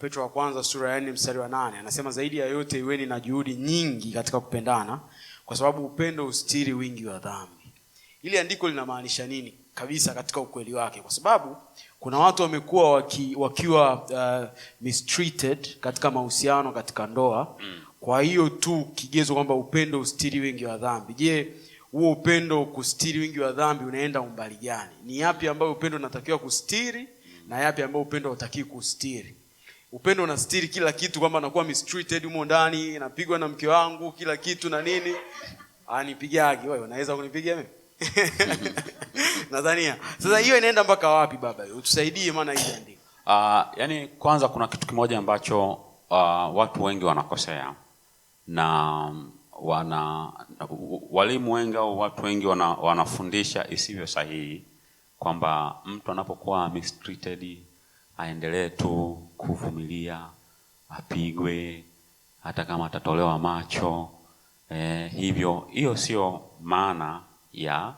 Petro wa kwanza sura ya 4 mstari wa 8 anasema zaidi ya yote iweni na juhudi nyingi katika kupendana, kwa sababu upendo ustiri wingi wa dhambi. Hili andiko linamaanisha nini kabisa katika ukweli wake? Kwa sababu kuna watu wamekuwa wakiwa mistreated katika mahusiano, katika ndoa. Kwa hiyo tu kigezo kwamba upendo ustiri wingi wa dhambi. Je, huo upendo kustiri wingi wa dhambi unaenda umbali gani? Ni yapi ambayo upendo unatakiwa kustiri na yapi ambayo upendo hutaki kustiri? Upendo unastiri kila kitu, kwamba anakuwa mistreated humo ndani, napigwa na mke wangu kila kitu na nini, anipigagi wewe, unaweza kunipiga mimi? Nadhania sasa hiyo inaenda mpaka wapi baba? Utusaidie maana hili andiko. Yani kwanza kuna kitu kimoja ambacho watu wengi wanakosea, na walimu wengi au watu wengi wanafundisha isivyo sahihi, kwamba mtu anapokuwa mistreated aendelee tu kuvumilia, apigwe hata kama atatolewa macho. Hiyo sio maana ya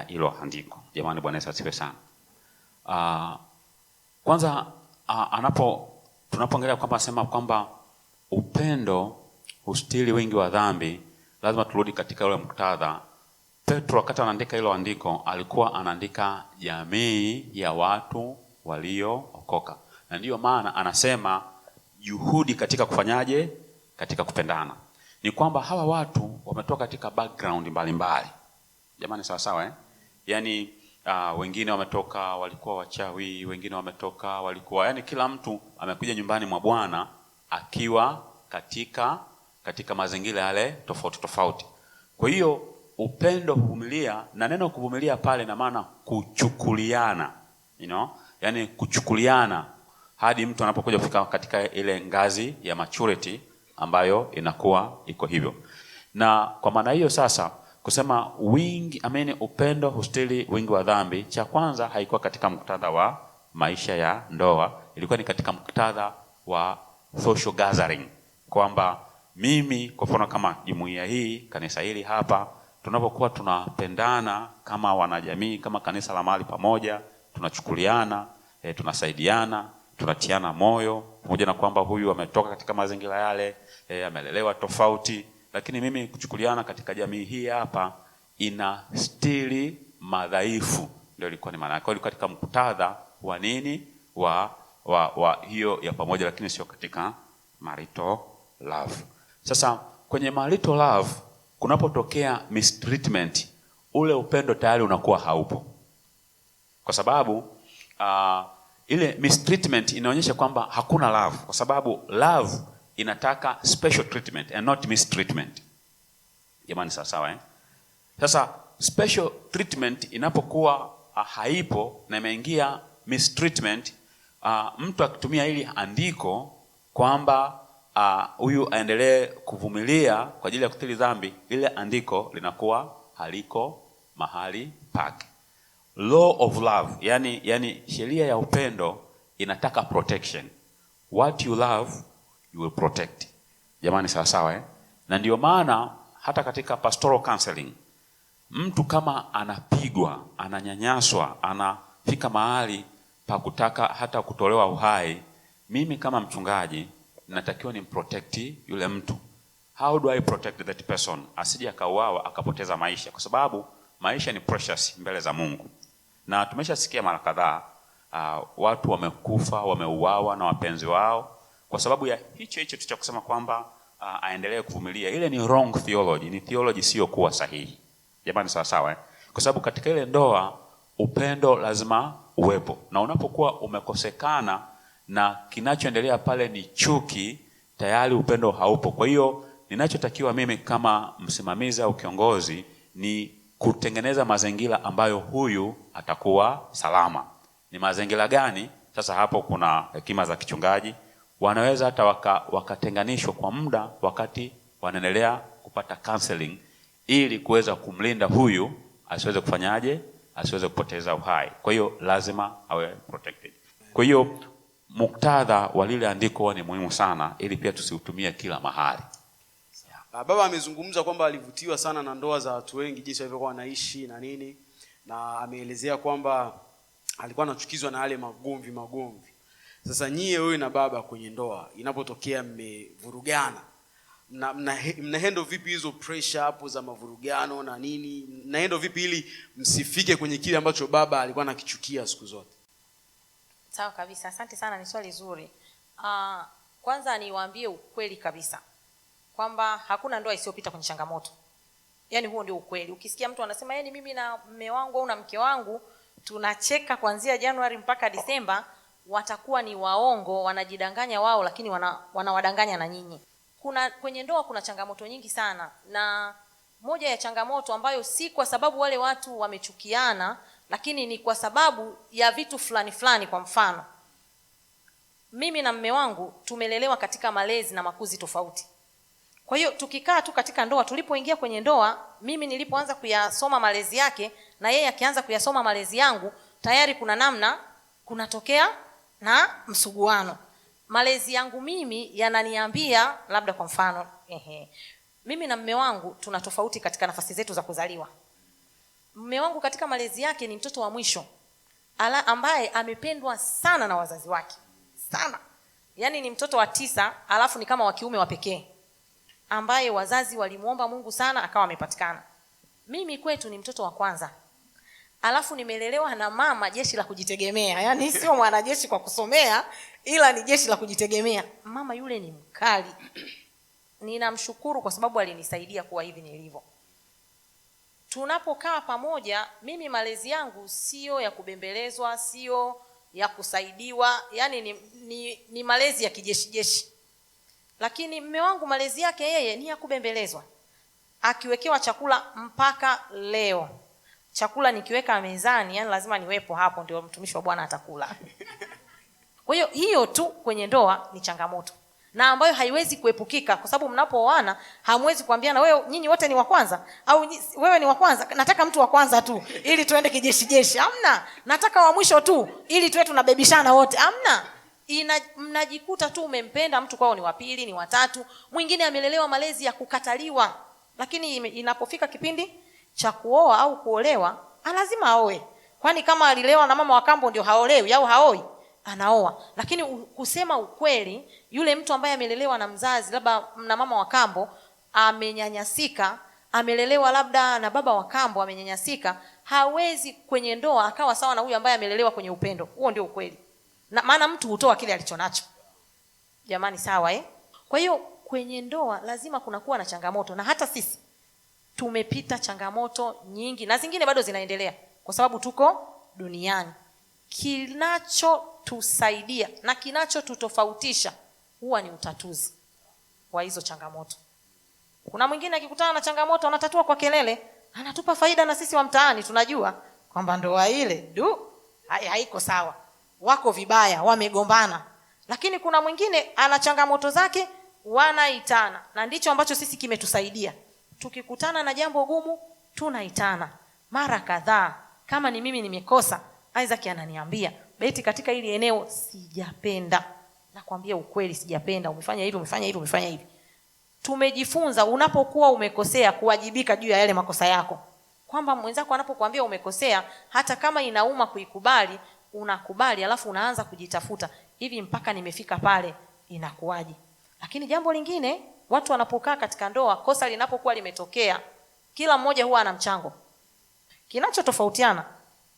hilo andiko. Jamani, Bwana Yesu asifiwe sana. Kwanza tunapoongelea kwamba sema kwamba upendo hustiri wingi wa dhambi, lazima turudi katika ule muktadha. Petro wakati anaandika hilo andiko alikuwa anaandika jamii ya watu waliookoka, na ndiyo maana anasema juhudi katika kufanyaje, katika kupendana. Ni kwamba hawa watu wametoka katika background mbalimbali. Jamani, sawa sawa Yani wengine wametoka walikuwa wachawi, wengine wametoka walikuwa, yani kila mtu amekuja nyumbani mwa Bwana akiwa katika mazingira yale tofauti tofauti. Kwa hiyo upendo huvumilia, na neno kuvumilia pale na maana kuchukuliana, yani kuchukuliana hadi mtu anapokuja kufika katika ile ngazi ya maturity ambayo inakuwa iko hivyo. Na kwa maana hiyo sasa kusema upendo hustiri wingi wa dhambi, cha kwanza haikuwa katika muktadha wa maisha ya ndoa, ilikuwa ni katika muktadha wa social gathering, kwamba mimi kwa mfano kama jumuiya hii, kanisa hili hapa, tunapokuwa tunapendana kama wanajamii, kama kanisa la mahali pamoja, tunachukuliana, tunasaidiana, tunatiana moyo, pamoja na kwamba huyu ametoka katika mazingira yale, amelelewa tofauti, lakini mimi kuchukuliana katika jamii hii hapa inastiri madhaifu. Ndio ilikuwa ni maana yake. Ilikuwa katika muktadha wa nini, wa hiyo ya pamoja, lakini sio katika marital love. Sasa kwenye marital love kunapotokea mistreatment, ule upendo tayari unakuwa haupo, kwa sababu ile mistreatment inaonyesha kwamba hakuna love, kwa sababu love inataka special treatment and not mistreatment. Jamani, sawa Sasa special treatment inapokuwa haipo na imeingia mistreatment, mtu akitumia hili andiko kwamba huyu aendelee kuvumilia kwa ajili ya kustiri dhambi, ile andiko linakuwa haliko mahali pake. Law of love, yani sheria ya upendo inataka protection. What you love you will protect. Jamani, sawa Na ndio maana hata katika pastoral counseling, mtu kama anapigwa, ananyanyaswa, anafika mahali pa kutaka hata kutolewa uhai, mimi kama mchungaji natakiwa nimprotect yule mtu. How do I protect that person? Asije akauawa akapoteza maisha, kwa sababu maisha ni precious mbele za Mungu. Na tumeshasikia mara kadhaa watu wamekufa, wameuawa na wapenzi wao kwa sababu ya hicho cha kusema kwamba aendelee kuvumilia. Ile ni wrong theology, ni theology sio kuwa sahihi. Jamani, sawa Kwa sababu katika ile ndoa upendo lazima uwepo, na unapokuwa umekosekana na kinachoendelea pale ni chuki, tayari upendo haupo. Kwa hiyo ninachotakiwa mimi kama msimamizi au kiongozi ni kutengeneza mazingira ambayo huyu atakuwa salama. Ni mazingira gani? Sasa hapo kuna hekima za kichungaji. Wanaweza hata wakatenganishwa kwa muda wakati wanaendelea kupata counseling, ili kuweza kumlinda huyu asiweze kufanyaje, asiweze kupoteza uhai. Kwa hiyo lazima awe protected. Kwa hiyo muktadha wa lile andiko ni muhimu sana, ili pia tusiutumie kila mahali. Baba amezungumza kwamba alivutiwa sana na ndoa za watu wengi, jinsi walivyokuwa wanaishi na nini, na ameelezea kwamba alikuwa anachukizwa na yale magomvi. Sasa nyie wewe na baba kwenye ndoa inapotokea mmevurugana, mna handle vipi hizo pressure hapo za mavurugano na nini? Mna handle vipi ili msifike kwenye kile ambacho baba alikuwa anakichukia siku zote? Sawa kabisa, asante sana, ni swali zuri. Kwanza niwaambie ukweli kabisa kwamba hakuna ndoa isiyopita kwenye changamoto. Yaani huo ndio ukweli. Ukisikia mtu anasema yaani mimi na mume wangu au na mke wangu tunacheka kuanzia Januari mpaka Disemba, watakuwa ni waongo, wanajidanganya wao, lakini wanawadanganya na nyinyi. Kwenye ndoa kuna changamoto nyingi sana, na moja ya changamoto ambayo si kwa sababu wale watu wamechukiana, lakini ni kwa sababu ya vitu fulani fulani. Kwa mfano, mimi na mume wangu tumelelewa katika malezi na makuzi tofauti. Kwa hiyo tukikaa tu katika ndoa, tulipoingia kwenye ndoa, mimi nilipoanza kuyasoma malezi yake na yeye akianza kuyasoma malezi yangu, tayari kuna namna kunatokea na msuguano. Malezi yangu mimi yananiambia, labda kwa mfano, mimi na mume wangu tuna tofauti katika nafasi zetu za kuzaliwa. Mume wangu katika malezi yake ni mtoto wa mwisho ambaye amependwa sana na wazazi wake sana. Yaani ni mtoto wa 9, alafu ni kama wa kiume wa pekee ambaye wazazi walimuomba Mungu sana akawa amepatikana. Mimi kwetu ni mtoto wa kwanza, alafu nimelelewa na mama jeshi la kujitegemea. Yaani sio mwanajeshi kwa kusomea, ila ni jeshi la kujitegemea. Mama yule ni mkali. Ninamshukuru kwa sababu alinisaidia kuwa hivi nilivyo. Tunapokaa pamoja, mimi malezi yangu sio ya kubembelezwa, sio ya kusaidiwa, yani ni malezi ya kijeshi. Lakini mume wangu malezi yake yeye ni ya kubembelezwa. Akiwekewa chakula mpaka leo, chakula nikiweka mezani, yani lazima niwepo hapo ndio mtumishi wa Bwana atakula. Kwa hiyo hiyo tu kwenye ndoa ni changamoto, na ambayo haiwezi kuepukika, kwa sababu mnapooana hamwezi kuambiana wewe nyinyi wote ni wa kwanza au wewe ni wa kwanza, nataka mtu wa kwanza tu ili tuende kijeshi. Hamna, nataka wa mwisho tu ili tuwe tunabebishana wote. Hamna. Mnajikuta tu umempenda mtu kwao ni wa pili, ni wa tatu. Mwingine amelelewa malezi ya kukataliwa, lakini inapofika kipindi cha kuoa au kuolewa, lazima aoe. Kwani kama alilewa na mama wa kambo ndio haolewi au haoi? Anaoa. Lakini kusema ukweli, yule mtu ambaye amelelewa na mzazi labda na mama wa kambo amenyanyasika, amelelewa labda na baba wa kambo amenyanyasika, hawezi kwenye ndoa akawa sawa na huyu ambaye amelelewa kwenye upendo. Huo ndio ukweli. Na maana mtu hutoa kile alichonacho. Jamani, sawa Kwa hiyo kwenye ndoa lazima kunakuwa na changamoto, na hata sisi tumepita changamoto nyingi na zingine bado zinaendelea kwa sababu tuko duniani. Kinachotusaidia na kinachotutofautisha huwa ni utatuzi wa hizo changamoto. Kuna mwingine akikutana na changamoto anatatua kwa kelele, anatupa faida, na sisi wa mtaani tunajua kwamba ndoa ile haiko sawa, wako vibaya, wamegombana. Lakini kuna mwingine ana changamoto zake, wanaitana, na ndicho ambacho sisi kimetusaidia. Tukikutana na jambo gumu tunaitana mara kadhaa. Kama ni mimi nimekosa, Isaac ananiambia, Beti, katika hili eneo sijapenda. Nakwambia ukweli, sijapenda, umefanya hivi, umefanya hivi, umefanya hivi. Tumejifunza unapokuwa umekosea kuwajibika juu ya yale makosa yako. Kwamba mwenzako anapokuambia umekosea, hata kama inauma kuikubali, unakubali, alafu unaanza kujitafuta. Hivi mpaka nimefika pale inakuwaje? Lakini jambo lingine, watu wanapokaa katika ndoa, kosa linapokuwa limetokea, kila mmoja huwa ana mchango. Kinachotofautiana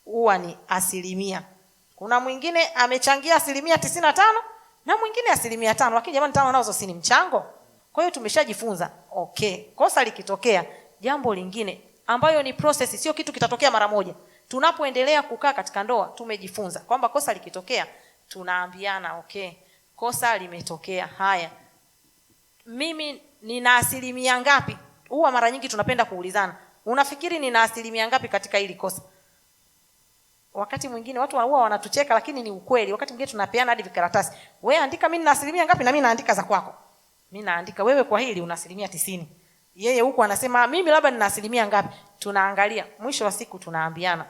huwa ni asilimia. Kuna mwingine amechangia 95% na mwingine 5%, lakini jamani 5 nazo si ni mchango. Kwa hiyo tumeshajifunza, kosa likitokea, jambo lingine ambayo ni process, sio kitu kitatokea mara moja. Tunapoendelea kukaa katika ndoa tumejifunza kwamba kosa likitokea tunaambiana, kosa limetokea, haya, mimi nina asilimia ngapi? Huwa mara nyingi tunapenda kuulizana, unafikiri nina asilimia ngapi katika hili kosa? Wakati mwingine watu huwa wanatucheka, lakini ni ukweli. Wakati mwingine tunapeana hadi vikaratasi, wewe andika mimi nina asilimia ngapi, na mimi naandika za kwako. Mimi naandika wewe kwa hili una asilimia 90, yeye huko anasema mimi labda nina asilimia ngapi. Tunaangalia, mwisho wa siku tunaambiana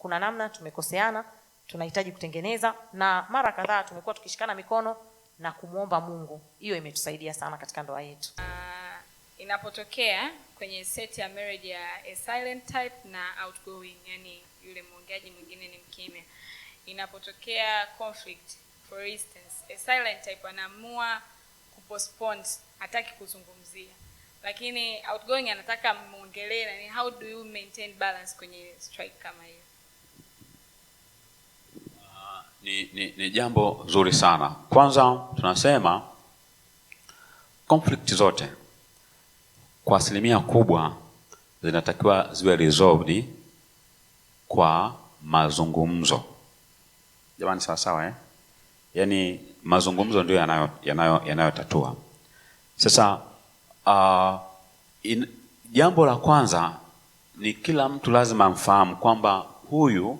kuna namna tumekoseana, tunahitaji kutengeneza, na mara kadhaa tumekuwa tukishikana mikono na kumuomba Mungu. Hiyo imetusaidia sana katika ndoa yetu. Inapotokea kwenye set ya marriage ya a silent type na outgoing, yani yule mwongeaji mwingine ni mkimya, inapotokea conflict for instance a silent type anaamua kupostpone, hataki kuzungumzia, lakini outgoing anataka muongelee, na how do you maintain balance kwenye strike kama hiyo? Ni jambo zuri sana. Kwanza tunasema conflict zote kwa asilimia kubwa zinatakiwa ziwe resolved kwa mazungumzo. Jamani, sawa sawa Yaani mazungumzo ndio yanayotatua. Sasa jambo la kwanza ni kila mtu lazima amfahamu kwamba huyu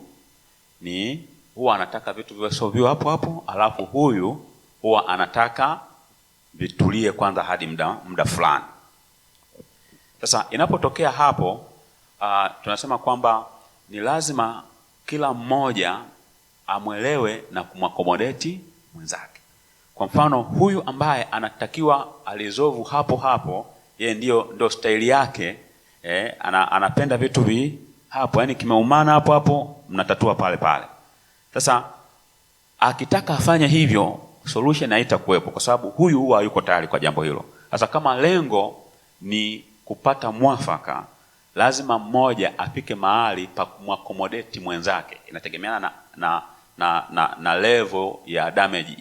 ni huwa anataka vitu viwe solviwa hapo hapo, alafu huyu huwa anataka vitulie kwanza hadi muda fulani. Sasa inapotokea hapo tunasema kwamba ni lazima kila mmoja amwelewe na kumakomodeti mwenzake. Kwa mfano, huyu ambaye anatakiwa alizovu hapo hapo, yeye ndio staili yake, anapenda vitu hapo, yani kimeumana hapo hapo, mnatatua pale pale. Sasa akitaka afanye hivyo, solution haitakuwepo kwa sababu huyu huwa yuko tayari kwa jambo hilo. Sasa kama lengo ni kupata mwafaka, lazima mmoja afike mahali pa kumakomodeti mwenzake. Inategemeana na level ya damage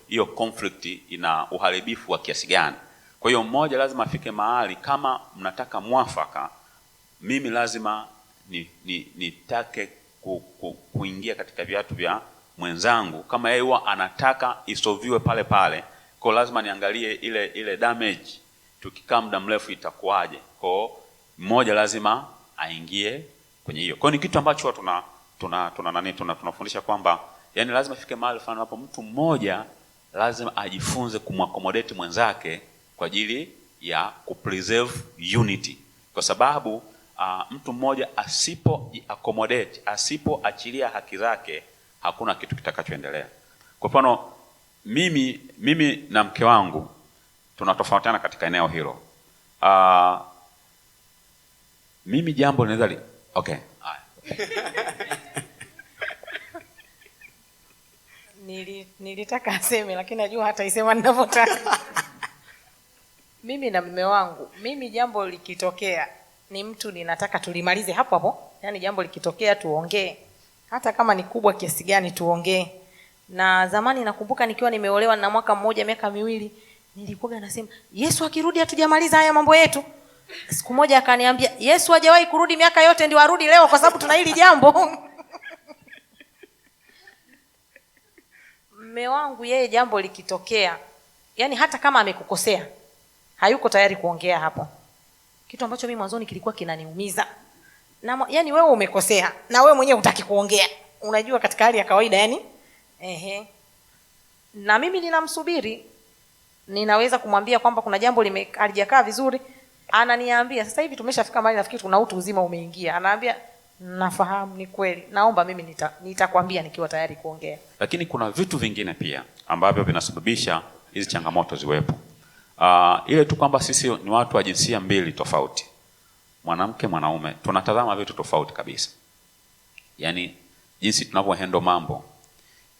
hiyo conflict ina uharibifu wa kiasi gani. Kwa hiyo mmoja lazima afike mahali, kama mnataka mwafaka, mimi lazima nitake kuingia katika viatu vya mwenzangu. Kama yeye huwa anataka isolviwe pale pale, kwa lazima niangalie ile damage tukikaa muda mrefu itakuwaje. Kwa mmoja lazima aingie kwenye hiyo. Kwa ni kitu ambacho tunafundisha kwamba yani lazima fike mahali fulani hapo mtu mmoja lazima ajifunze kumakomodate mwenzake kwa ajili ya kupreserve unity. Kwa sababu mtu mmoja accommodate, asipoachilia haki zake, hakuna kitu kitakachoendelea. Kwa mfano, mimi na mke wangu tunatofautiana katika eneo hilo. Mimi jambo linaweza okay. Nilitaka aseme lakini najua hata isema ninavyotaka. Mimi na mume wangu, jambo likitokea ni mtu ninataka tulimalize hapo hapo. Yaani jambo likitokea tuongee. Hata kama ni kubwa kiasi gani tuongee. Na zamani nakumbuka nikiwa nimeolewa na mwaka mmoja miaka miwili, nilikuwa nasema Yesu akirudi hatujamaliza haya mambo yetu. Siku moja akaniambia Yesu hajawahi kurudi miaka yote, ndio arudi leo kwa sababu tuna hili jambo. Mume wangu yeye jambo likitokea, yani hata kama amekukosea, hayuko tayari kuongea hapo. Kitu ambacho mimi mwanzoni kilikuwa kinaniumiza. Na yani wewe umekosea na wewe mwenyewe hutaki kuongea. Unajua katika hali ya kawaida yani na mimi ninamsubiri, ninaweza kumwambia kwamba kuna jambo halijakaa vizuri, ananiambia sasa hivi tumeshafika mahali nafikiri tuna utu uzima umeingia. Anaambia nafahamu, ni kweli, naomba mimi nitakwambia nikiwa tayari kuongea. Lakini kuna vitu vingine pia ambavyo vinasababisha hizi changamoto ziwepo. Ile tu kwamba sisi ni watu wa jinsia mbili tofauti, mwanamke mwanaume, tunatazama vitu tofauti kabisa. Yaani jinsi tunavyohandle mambo,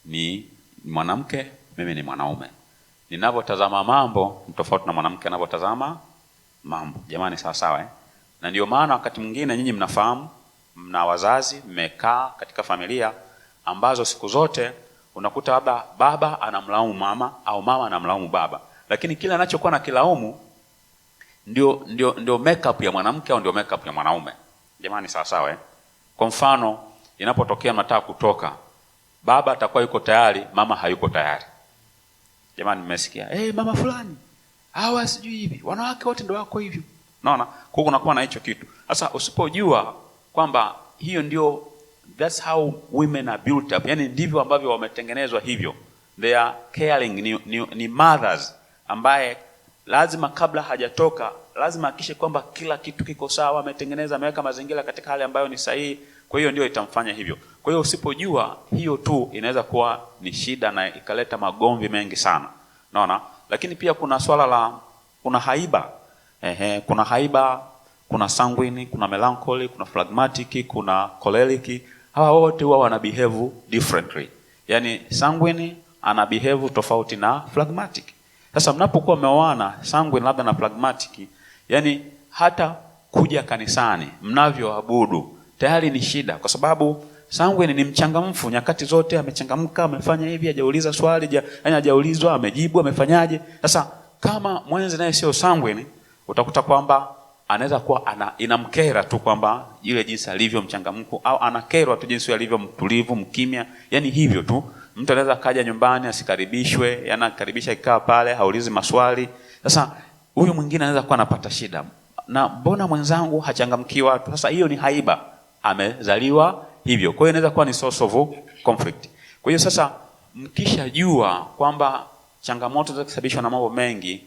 ni mwanamke, mimi ni mwanaume. Ninavyotazama mambo ni tofauti na mwanamke anavyotazama mambo. Jamani, sawa sawa Na ndio maana wakati mwingine nyinyi mnafahamu, mna wazazi, mmekaa katika familia ambazo siku zote unakuta baba anamlaumu mama au mama anamlaumu baba, lakini kila anachokuwa na kilaumu ndio makeup ya mwanamke au ndio makeup ya mwanaume. Jamani, sawa sawa Kwa mfano, inapotokea mnataka kutoka, baba atakuwa yuko tayari, mama hayuko tayari. Jamani, mmesikia? Mama fulani hawa sijui hivi, wanawake wote ndio wako hivyo. Unaona? Kwa kunakuwa na hicho kitu. Sasa usipojua kwamba hiyo ndio, that's how women are built up. Yaani ndivyo ambavyo wametengenezwa hivyo. They are caring, ni mothers ambaye lazima kabla hajatoka lazima hakikishe kwamba kila kitu kiko sawa, ametengeneza, ameweka mazingira katika hali ambayo ni sahihi. Kwa hiyo ndio itamfanya hivyo. Kwa hiyo usipojua hiyo tu inaweza kuwa ni shida na ikaleta magomvi mengi sana. Unaona? Lakini pia kuna swala kuna haiba. Kuna haiba, kuna sanguine, kuna melancholy, kuna phlegmatic, kuna choleric. Hawa wote huwa wana behave differently. Yaani sanguine ana behave tofauti na phlegmatic. Sasa mnapokuwa mmeoana sanguine labda na phlegmatic, yani hata kuja kanisani mnavyoabudu tayari ni shida, kwa sababu sanguine ni mchangamfu nyakati zote, amechangamka, amefanya hivi, hajauliza swali, yani hajaulizwa, amejibu, amefanyaje. Sasa kama mwenzi naye sio sanguine, utakuta kwamba anaweza kuwa inamkera tu kwamba ile jinsi alivyo mchangamfu, au anakerwa tu jinsi alivyo mtulivu, mkimya, yani hivyo tu. Mtu anaweza kaja nyumbani asikaribishwe, yana karibisha ikaa pale, haulizi maswali. Sasa huyu mwingine anaweza kuwa anapata shida, na mbona mwenzangu hachangamki watu? Sasa hiyo ni haiba, amezaliwa hivyo. Kwa hiyo inaweza kuwa ni source of conflict. Kwa hiyo sasa mkishajua kwamba changamoto zinasababishwa na mambo mengi,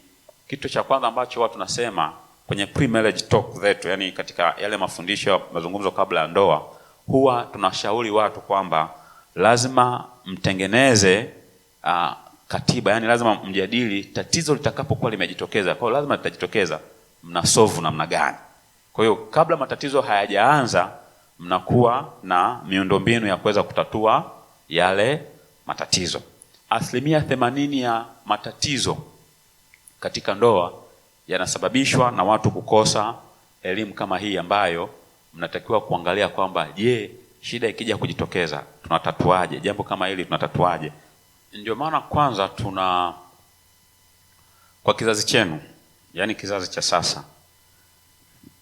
kitu cha kwanza ambacho watu tunasema kwenye pre-marriage talk zetu, yani katika yale mafundisho mazungumzo kabla ya ndoa, huwa tunashauri watu kwamba lazima mtengeneze katiba, yani lazima mjadili tatizo litakapokuwa limejitokeza. Kwa hiyo lazima litajitokeza, mna solve namna gani. Kwa hiyo kabla matatizo hayajaanza, mnakuwa na miundombinu ya kuweza kutatua yale matatizo. 80% ya matatizo katika ndoa yanasababishwa na watu kukosa elimu kama hii, ambayo mnatakiwa kuangalia kwamba je, shida ikija kujitokeza tunatatuaje? Jambo kama hili tunatatuaje? Ndio maana kwanza kwa kizazi chenu, yani kizazi cha sasa,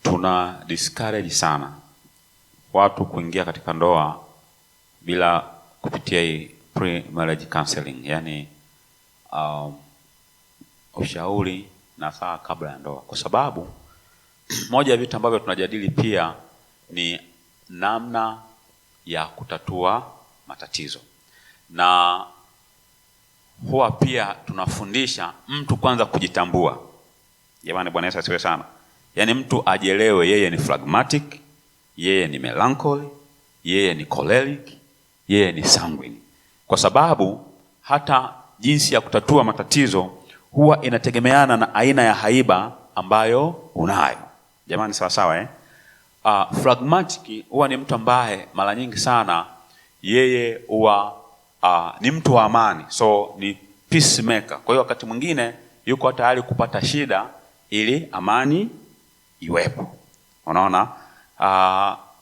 tuna discourage sana watu kuingia katika ndoa bila kupitia hii pre-marriage counseling, yani ushauri na saa kabla ya ndoa, kwa sababu moja ya vitu ambavyo tunajadili pia ni namna ya kutatua matatizo, na huwa pia tunafundisha mtu kwanza kujitambua. Jamani, Bwana Yesu asifiwe sana. Yani mtu ajielewe yeye ni phlegmatic, yeye ni melancholy, yeye ni choleric, yeye ni sanguine, kwa sababu hata jinsi ya kutatua matatizo huwa inategemeana na aina ya haiba ambayo unayo. Jamani, sawa sawa phlegmatic huwa ni mtu ambaye mara nyingi sana yeye huwa ni mtu wa amani, so ni peacemaker. Kwa hiyo wakati mwingine yuko tayari kupata shida ili amani iwepo. Unaona?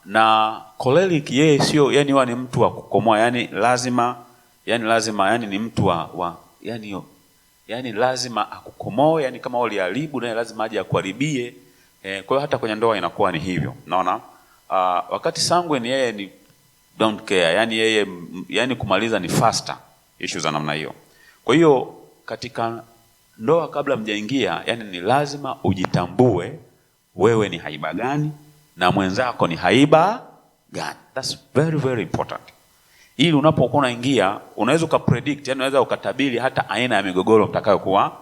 Na choleric yeye sio, yani huwa ni mtu wa kukomoa, yani lazima ni mtu wa yani lazima akukomoe, yani kama uliharibu naye lazima aje akuharibie. Kwa hiyo hata kwenye ndoa inakuwa ni hivyo. Unaona? Wakati sanguine yeye ni don't care, yani yeye kumaliza ni faster, issues za namna hiyo. Kwa hiyo katika ndoa kabla mjaingia, yani ni lazima ujitambue wewe ni haiba gani na mwenzako ni haiba gani. That's very very important. Ili unapokuwa unaingia unaweza ukapredict, yani unaweza ukatabiri hata aina ya migogoro mtakayokuwa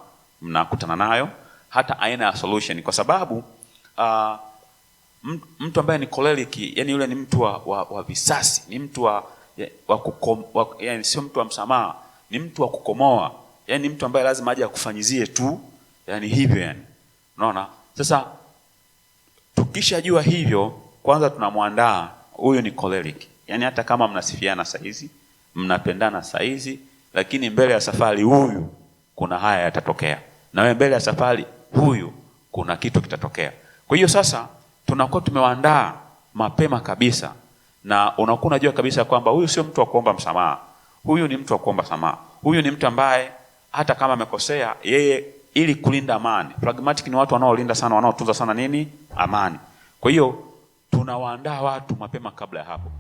mnakutana nayo, hata aina ya solution, kwa sababu mtu ambaye ni choleric, yani yule ni mtu wa visasi, ni mtu yani sio mtu wa msamaha, ni mtu wa kukomoa, yani mtu ambaye lazima aje akufanyizie tu, yani hivyo yani. Unaona? Sasa tukishajua hivyo, kwanza tunamwandaa huyu ni choleric. Yani hata kama mnasifiana saizi, mnapendana saizi, lakini mbele ya safari huyu kuna haya yatatokea, na wewe mbele ya safari huyu kuna kitu kitatokea. Kwa hiyo sasa tunakuwa tumewaandaa mapema kabisa, na unakuwa unajua kabisa kwamba huyu sio mtu wa kuomba msamaha, huyu ni mtu wa kuomba samaha, huyu ni mtu ambaye hata kama amekosea yeye, ili kulinda amani. Pragmatic ni watu wanaolinda sana, wanaotunza sana nini? Amani. Kwa hiyo tunawaandaa watu mapema kabla ya hapo.